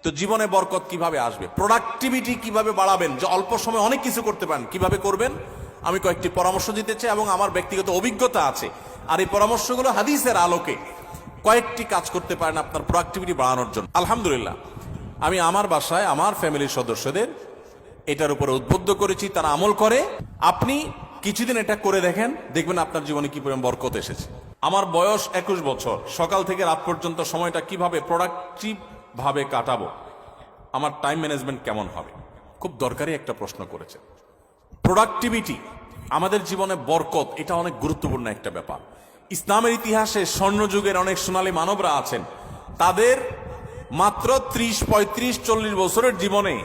তো জীবনে বরকত কিভাবে আসবে, প্রোডাক্টিভিটি কিভাবে বাড়াবেন, যে অল্প সময় অনেক কিছু করতে পারেন, কিভাবে করবেন আমি কয়েকটি পরামর্শ দিতে চাই এবং আমার ব্যক্তিগত অভিজ্ঞতা আছে। আর এই পরামর্শগুলো হাদিসের আলোকে কয়েকটি কাজ করতে পারেন আপনার প্রোডাক্টিভিটি বাড়ানোর জন্য। আলহামদুলিল্লাহ, আমি আমার বাসায় আমার ফ্যামিলির সদস্যদের এটার উপরে উদ্বুদ্ধ করেছি, তারা আমল করে। আপনি কিছুদিন এটা করে দেখেন, দেখবেন আপনার জীবনে কি পরিমাণ বরকত এসেছে। আমার বয়স 21 বছর, সকাল থেকে রাত পর্যন্ত সময়টা কিভাবে প্রোডাক্টিভ ভাবে কাটাবো, আমার টাইম ম্যানেজমেন্ট কেমন হবে, খুব দরকারি একটা প্রশ্ন করেছে। প্রোডাক্টিভিটি আমাদের জীবনে বরকত, এটা অনেক গুরুত্বপূর্ণ একটা ব্যাপার। ইসলামের ইতিহাসে স্বর্ণযুগের অনেক সোনালী মানবরা আছেন, তাদের মাত্র 30, 35, 40 বছরের জীবনে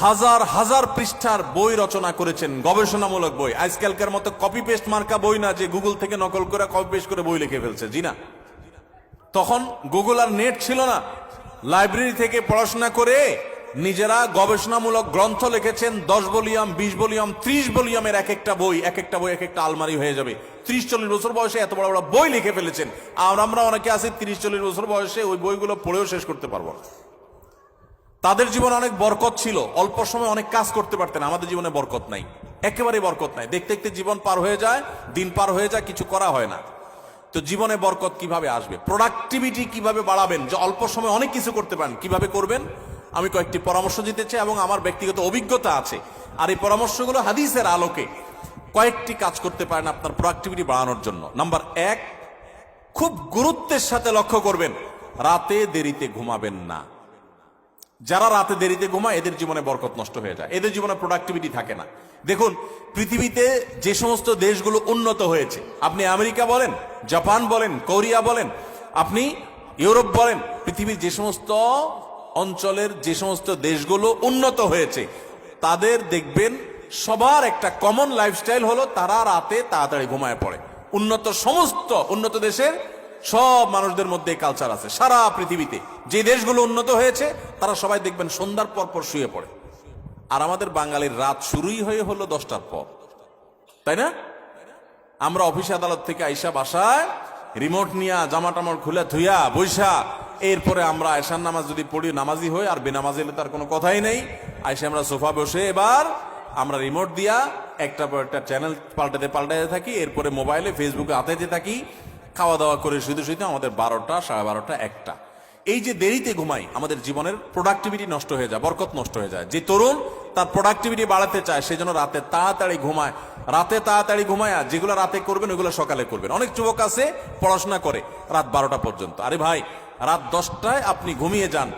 হাজার হাজার পৃষ্ঠার বই রচনা করেছেন, গবেষণামূলক বই। আজকালকার মতো কপি পেস্ট মার্কা বই না, যে গুগল থেকে নকল করে কপি পেস্ট করে বই লিখে ফেলছে, জি না। তখন গুগল আর নেট ছিল না, লাইব্রেরি থেকে পড়াশোনা করে নিজেরা গবেষণামূলক গ্রন্থ লিখেছেন। 10 ভলিউম, 20 ভলিউম, 30 ভলিউমের এক একটা বই, এক একটা বই এক একটা আলমারি হয়ে যাবে। 30-40 বছর বয়সে এত বড় বড় বই লিখে ফেলেছেন। আর আমরা অনেকে আছি 30-40 বছর বয়সে ওই বইগুলো পড়েও শেষ করতে পারবো না। তাদের জীবনে অনেক বরকত ছিল, অল্প সময় অনেক কাজ করতে পারতেন। আমাদের জীবনে বরকত নাই, একেবারে বরকত নাই। দেখতে দেখতে জীবন পার হয়ে যায়, দিন পার হয়ে যায়, কিছু করা হয় না। তো জীবনে বরকত কিভাবে আসবে, প্রোডাক্টিভিটি কিভাবে বাড়াবেন, যে অল্প সময় অনেক কিছু করতে পারেন, কিভাবে করবেন আমি কয়েকটি পরামর্শ দিতে চাই এবং আমার ব্যক্তিগত অভিজ্ঞতা আছে। আর এই পরামর্শগুলো হাদিসের আলোকে কয়েকটি কাজ করতে পারেন আপনার প্রোডাক্টিভিটি বাড়ানোর জন্য। নাম্বার 1, খুব গুরুত্বের সাথে লক্ষ্য করবেন, রাতে দেরিতে ঘুমাবেন না। যারা রাতে দেরিতে ঘুমায় এদের জীবনে বরকত নষ্ট হয়ে যায়, এদের জীবনে প্রোডাক্টিভিটি থাকে না। দেখুন, পৃথিবীতে যে সমস্ত দেশগুলো উন্নত হয়েছে, আপনি আমেরিকা বলেন, জাপান বলেন, কোরিয়া বলেন, আপনি ইউরোপ বলেন, পৃথিবীর যে সমস্ত অঞ্চলের যে সমস্ত দেশগুলো উন্নত হয়েছে, তাদের দেখবেন সবার একটা কমন লাইফস্টাইল হলো তারা রাতে তাড়াতাড়ি ঘুমায় পড়ে। সমস্ত উন্নত দেশের সব মানুষদের মধ্যে কালচার আছে। সারা পৃথিবীতে যে দেশগুলো উন্নত হয়েছে তারা সবাই দেখবেন সন্ধ্যার পর পর শুয়ে পড়ে। আর আমাদের বাঙালির রাত শুরুই হলো 10টার পর, তাই না? আমরা অফিস আদালত থেকে আইসা বাসায় রিমোট নিয়া জামা টামা খুলে ধুইয়া বৈশা, এরপরে আমরা আয়সার নামাজ যদি পড়ি, নামাজি হই, আর বেনামাজি হলে তার কোনো কথাই নেই। আইসা আমরা সোফা বসে এবার আমরা রিমোট দিয়া একটা পর একটা চ্যানেল পাল্টাতে পাল্টাতে থাকি, এরপরে মোবাইলে ফেসবুকে হাতাইতে থাকি। খাওয়া দাওয়া করে শুধু শুধু আমাদের 12টা, 12:30, 1টা। এই যে দেরিতে ঘুমাই, আমাদের জীবনের প্রোডাক্টিভিটি নষ্ট হয়ে যায়, বরকত নষ্ট হয়ে যায়। যে তরুণ তার প্রোডাক্টিভিটি বাড়াতে চায়, সেই জন্য রাতে তাড়াতাড়ি ঘুমায়। রাতে তাড়াতাড়ি ঘুমায়, যেগুলো রাতে করবেন ওইগুলো সকালে করবেন। অনেক যুবক আছে পড়াশোনা করে রাত 12টা পর্যন্ত। আরে ভাই, রাত 10টায় আপনি ঘুমিয়ে যান,